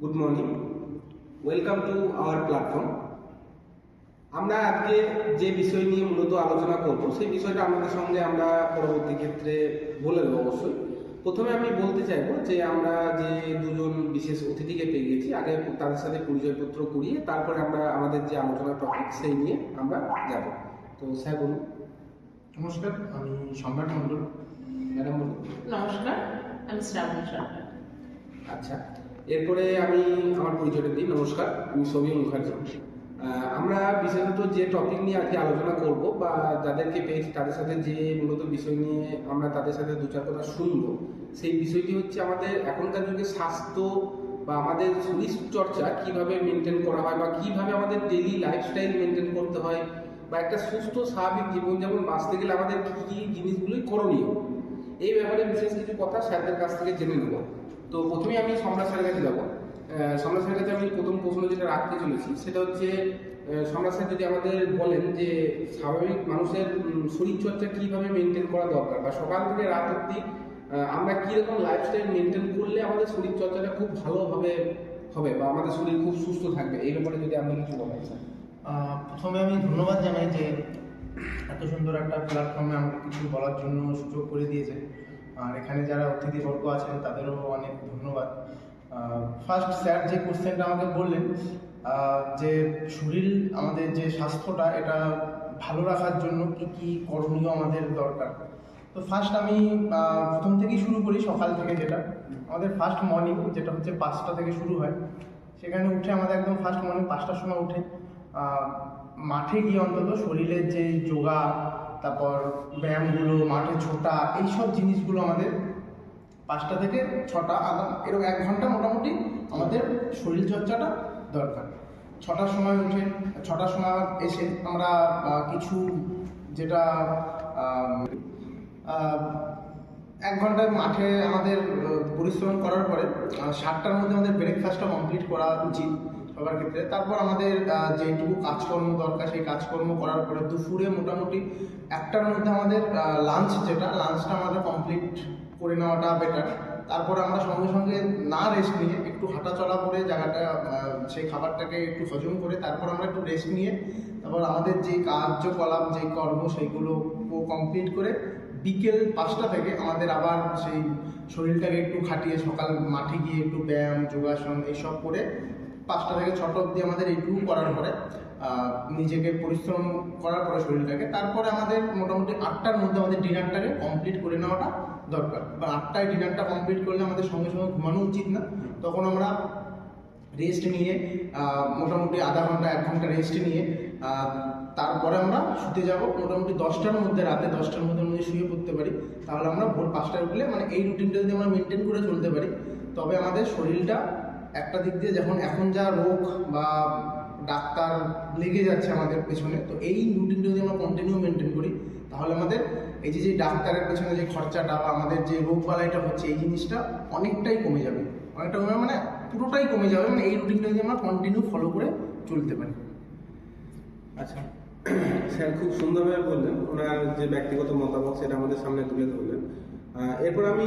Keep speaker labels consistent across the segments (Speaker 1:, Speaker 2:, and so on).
Speaker 1: Good morning, welcome to our platform. আমরা আজকে যে বিষয় নিয়ে মূলত আলোচনা করব সেই বিষয়টা আমাদের সঙ্গে আমরা পরবর্তী ক্ষেত্রে বলে দেবো অবশ্যই। প্রথমে আমি বলতে চাইবো যে আমরা যে দুজন বিশেষ অতিথিকে পেয়ে গেছি, আগে তাদের সাথে পরিচয়পত্র করিয়ে তারপরে আমরা আমাদের যে আলোচনা টপিক সেই নিয়ে আমরা যাব। তো স্যার বলুন।
Speaker 2: নমস্কার, আমি সম্রাট মণ্ডল।
Speaker 1: ম্যাডাম বলুন।
Speaker 3: নমস্কার, আমি শ্রাবণী সরকার।
Speaker 1: আচ্ছা, এরপরে আমি আমার পরিচয়টা দিই। নমস্কার, আমি সৌভিক মুখার্জি। আমরা বিশেষত যে টপিক নিয়ে আজকে আলোচনা করব বা যাদেরকে পেয়েছি তাদের সাথে যে মূলত বিষয় নিয়ে আমরা তাদের সাথে দু চার কথা শুনবো, সেই বিষয়টি হচ্ছে আমাদের এখনকার যুগে স্বাস্থ্য বা আমাদের শরীর চর্চা কীভাবে মেনটেন করা হয় বা কীভাবে আমাদের ডেইলি লাইফস্টাইল মেনটেন করতে হয় বা একটা সুস্থ স্বাভাবিক জীবনযাপন বাঁচতে গেলে আমাদের কী কী জিনিসগুলোই করণীয়, এই ব্যাপারে বিশেষ কিছু কথা স্যারদের কাছ থেকে জেনে নেব। তো প্রথমেই আমি সম্রাট স্যারের কাছে যাবো। সম্রাট স্যারের কাছে আমি প্রথম প্রশ্ন যেটা রাখতে চলেছি সেটা হচ্ছে, সম্রাট স্যার যদি আমাদের বলেন যে স্বাভাবিক মানুষের শরীরচর্চা কীভাবে মেনটেন করা দরকার বা সকাল থেকে রাত অবধি আমরা কীরকম লাইফস্টাইল মেনটেন করলে আমাদের শরীরচর্চাটা খুব ভালোভাবে হবে বা আমাদের শরীর খুব সুস্থ থাকবে, এই ব্যাপারে যদি আপনি কিছু বলেন স্যার।
Speaker 2: প্রথমে আমি ধন্যবাদ জানাই যে এত সুন্দর একটা প্ল্যাটফর্মে আমাকে কিছু বলার জন্য সুযোগ করে দিয়েছে। আর এখানে যারা অতিথিবর্গ আছেন তাদেরও অনেক ধন্যবাদ। ফার্স্ট স্যার যে কোশ্চেনটা আমাকে বললেন যে শরীর আমাদের যে স্বাস্থ্যটা এটা ভালো রাখার জন্য কি কি করণীয় আমাদের দরকার। তো ফার্স্ট আমি প্রথম থেকেই শুরু করি, সকাল থেকে যেটা আমাদের ফার্স্ট মর্নিং যেটা হচ্ছে 5টা থেকে শুরু হয়। সেখানে উঠে আমাদের একদম ফার্স্ট মর্নিং 5টার সময় উঠে মাঠে গিয়ে অন্তত শরীরের যে যোগা, তারপর ব্যায়ামগুলো, মাঠে ছোটা, এইসব জিনিসগুলো আমাদের 5টা থেকে 6টা এরকম 1 ঘন্টা মোটামুটি আমাদের শরীরচর্চাটা দরকার। 6টার সময় উঠে 6টার সময় এসে আমরা কিছু যেটা 1 ঘন্টার মাঠে আমাদের পরিশ্রম করার পরে 7টার মধ্যে আমাদের ব্রেকফাস্টটা কমপ্লিট করা উচিত সবার ক্ষেত্রে। তারপর আমাদের যেটুকু কাজকর্ম দরকার সেই কাজকর্ম করার পরে দুপুরে মোটামুটি 1টার মধ্যে আমাদের লাঞ্চটা আমাদের কমপ্লিট করে নেওয়াটা বেটার। তারপর আমরা সঙ্গে সঙ্গে না রেস্ট নিয়ে একটু হাঁটাচলা করে জায়গাটা সেই খাবারটাকে একটু হজম করে তারপর আমরা একটু রেস্ট নিয়ে তারপর আমাদের যে কার্যকলাপ যে কর্ম সেইগুলো কমপ্লিট করে বিকেল 5টা থেকে আমাদের আবার সেই শরীরটাকে একটু খাটিয়ে সকাল মাঠে গিয়ে একটু ব্যায়াম, যোগাসন এইসব করে 5টা থেকে 6টা অবধি আমাদের এইটুকু করার পরে নিজেকে পরিশ্রম করার পরে শরীরটাকে তারপরে আমাদের মোটামুটি 8টার মধ্যে আমাদের ডিনারটাকে কমপ্লিট করে নেওয়াটা দরকার। বা 8টায় ডিনারটা কমপ্লিট করলে আমাদের সঙ্গে সঙ্গে ঘুমানো উচিত না। তখন আমরা রেস্ট নিয়ে মোটামুটি আধা ঘন্টা 1 ঘন্টা রেস্ট নিয়ে তারপরে আমরা শুতে যাব। মোটামুটি 10টার মধ্যে, রাতে 10টার মধ্যে আমরা শুয়ে পড়তে পারি। তাহলে আমরা ভোর 5টায় উঠলে মানে এই রুটিনটা যদি আমরা মেনটেন করে চলতে পারি তবে আমাদের শরীরটা একটা দিক দিয়ে এখন যা রোগ বা ডাক্তার লেগে যাচ্ছে আমাদের পেছনে, তো এই রুটিনটা যদি আমরা কন্টিনিউ মেনটেন করি তাহলে আমাদের এই যে ডাক্তারের পেছনে যে খরচাটা বা আমাদের যে রোগ বালাইটা হচ্ছে এই জিনিসটা অনেকটাই কমে যাবে। মানে পুরোটাই কমে যাবে, মানে এই রুটিনটা যদি আমরা কন্টিনিউ ফলো করে চলতে পারি।
Speaker 1: আচ্ছা স্যার, খুব সুন্দরভাবে বললেন, ওনার যে ব্যক্তিগত মতামত সেটা আমাদের সামনে তুলে ধরলেন। এরপর আমি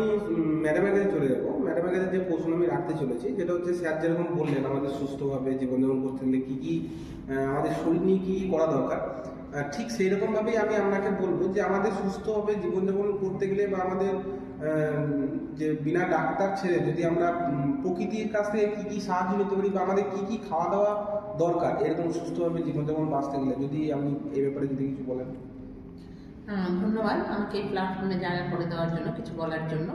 Speaker 1: ম্যাডামের কাছে চলে যাবো। ম্যাডামের কাছে যে প্রশ্ন আমি রাখতে চলেছি সেটা হচ্ছে, স্যার যেরকম বললেন আমাদের সুস্থভাবে জীবনযাপন করতে গেলে কী কী আমাদের শরীর নিয়ে কী কী করা দরকার, ঠিক সেই রকমভাবেই আমি আপনাকে বলবো যে আমাদের সুস্থভাবে জীবনযাপন করতে গেলে বা আমাদের যে বিনা ডাক্তার ছেড়ে যদি আমরা প্রকৃতির কাছ থেকে কী কী সাহায্য নিতে পারি বা আমাদের কী কী খাওয়া দাওয়া দরকার এরকম সুস্থভাবে জীবনযাপন বাঁচতে গেলে, যদি আপনি এই ব্যাপারে যদি কিছু বলেন।
Speaker 3: ধন্যবাদ আমাকে এই প্ল্যাটফর্মে জায়গা করে দেওয়ার জন্য, কিছু বলার জন্য।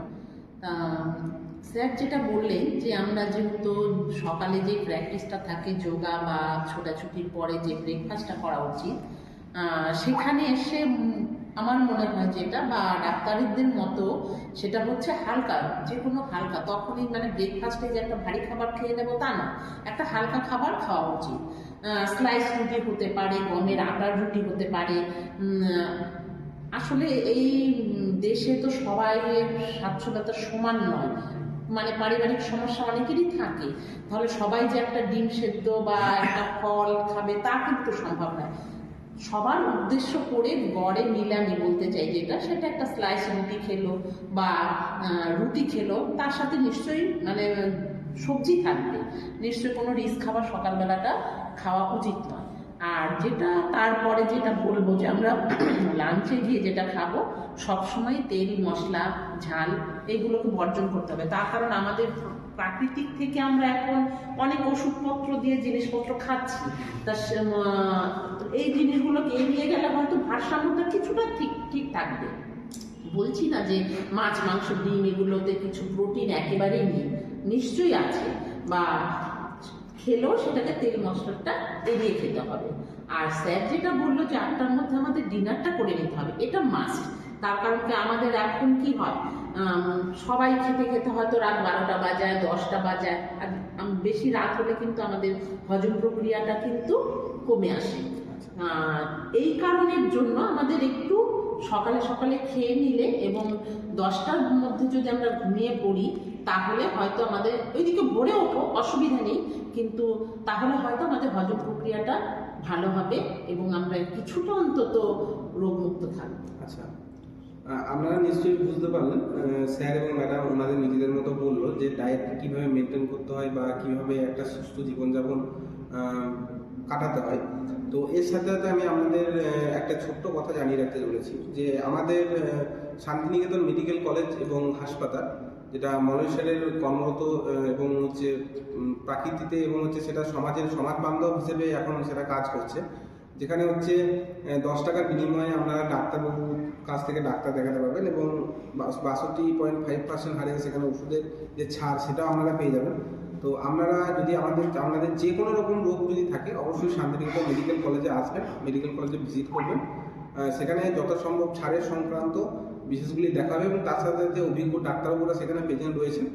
Speaker 3: স্যার যেটা বললেন যে আমরা যেহেতু সকালে যে প্র্যাকটিসটা থাকে যোগা বা ছোটাছুটির পরে যে ব্রেকফাস্টটা করা উচিত, সেখানে এসে আমার মনে হয় যেটা বা ডাক্তারদের মতো সেটা হচ্ছে হালকা, যে কোনো হালকা, তখনই মানে ব্রেকফাস্টে যে একটা ভারী খাবার খেয়ে নেবো তা না, একটা হালকা খাবার খাওয়া উচিত। স্লাইস রুটি হতে পারে, গমের আটার রুটি হতে পারে। আসলে এই দেশে তো সবাই স্বাচ্ছন্দ্যতা সমান নয়, মানে পারিবারিক সমস্যা অনেকেরই থাকে, তাহলে সবাই যে একটা ডিম সেদ্ধ বা একটা ফল খাবে তা কিন্তু সম্ভব নয়। সবার উদ্দেশ্য করে গড়ে মিলে আমি বলতে চাই যেটা, সেটা একটা স্লাইস রুটি খেলো বা রুটি খেলো, তার সাথে নিশ্চয়ই মানে সবজি থাকবে, নিশ্চয়ই কোনো রিস্ক খাবার সকালবেলাটা খাওয়া উচিত নয়। আর যেটা তারপরে যেটা বলবো যে আমরা লাঞ্চে গিয়ে যেটা খাবো, সবসময় তেল মশলা ঝাল এগুলোকে বর্জন করতে হবে। তার কারণ আমাদের প্রাকৃতিক থেকে আমরা এখন অনেক ওষুধপত্র দিয়ে জিনিসপত্র খাচ্ছি, তা এই জিনিসগুলোকে এড়িয়ে গেলে হয়তো ভারসাম্যটা কিছুটা ঠিক থাকবে। বলছি না যে মাছ মাংস ডিম এগুলোতে কিছু প্রোটিন একেবারেই নেই, নিশ্চয়ই আছে, বা খেলেও সেটাকে তেল মশলাটা এড়িয়ে খেতে হবে। আর স্যার যেটা বললো যে 8টার মধ্যে আমাদের ডিনারটা করে নিতে হবে, এটা মাস্ট। তার কারণ কি আমাদের এখন কি হয়, সবাই খেতে খেতে হয়তো রাত 12টা বাজায় 10টা বাজায়, আর বেশি রাত হলে কিন্তু আমাদের হজম প্রক্রিয়াটা কিন্তু কমে আসে। এই কারণের জন্য আমাদের একটু সকালে সকালে খেয়ে নিলে এবং 10টার মধ্যে যদি আমরা ঘুমিয়ে পড়ি, তাহলে হয়তো আমাদের ওইদিকে ভরে ওঠো অসুবিধা নেই, কিন্তু তাহলে হয়তো আমাদের হজম প্রক্রিয়াটা ভালো হবে এবং আমরা কিছুটা অন্তত রোগমুক্ত থাকবো।
Speaker 1: আচ্ছা, আপনারা নিশ্চয়ই বুঝতে পারলেন স্যার এবং ম্যাডাম ওনাদের নিজেদের মতো বললো যে ডায়েট কীভাবে মেনটেন করতে হয় বা কীভাবে একটা সুস্থ জীবনযাপন কাটাতে হয়। তো এর সাথে সাথে আমি আপনাদের একটা ছোট্ট কথা জানিয়ে রাখতে চলেছি যে আমাদের শান্তিনিকেতন মেডিকেল কলেজ এবং হাসপাতাল, যেটা মলেশ্বরের কর্মরত এবং হচ্ছে প্রাকৃতিতে এবং হচ্ছে সেটা সমাজের সমাজ বান্ধব হিসেবে এখন সেটা কাজ করছে, যেখানে হচ্ছে 10 টাকার বিনিময়ে আপনারা ডাক্তারবাবুর কাছ থেকে ডাক্তার দেখাতে পারবেন এবং 62.5% হারে সেখানে ওষুধের যে ছাড় সেটাও আপনারা পেয়ে যাবেন। তো আপনারা যদি আপনাদের যে কোনো রকম রোগ যদি থাকে, অবশ্যই শান্তিনিকেতন মেডিকেল কলেজে আসবেন, মেডিকেল কলেজে ভিজিট করবেন, সেখানে যত সম্ভব ছাড়ের সংক্রান্ত বিশেষগুলি দেখা হবে এবং তার সাথে সাথে অভিজ্ঞ ডাক্তারবাবুরা সেখানে প্রেজেন্ট রয়েছেন।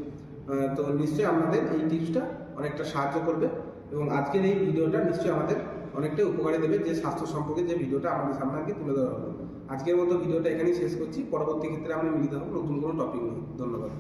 Speaker 1: তো নিশ্চয়ই আপনাদের এই টিপসটা অনেকটা সাহায্য করবে এবং আজকের এই ভিডিওটা নিশ্চয়ই আমাদের অনেকটাই উপকারে দেবে, যে স্বাস্থ্য সম্পর্কে যে ভিডিওটা আমাদের সামনে আগে তুলে ধরা হলো। আজকের মতো ভিডিওটা এখানেই শেষ করছি, পরবর্তী ক্ষেত্রে আমরা মিলিত হব নতুন কোনো টপিক নিয়ে। ধন্যবাদ।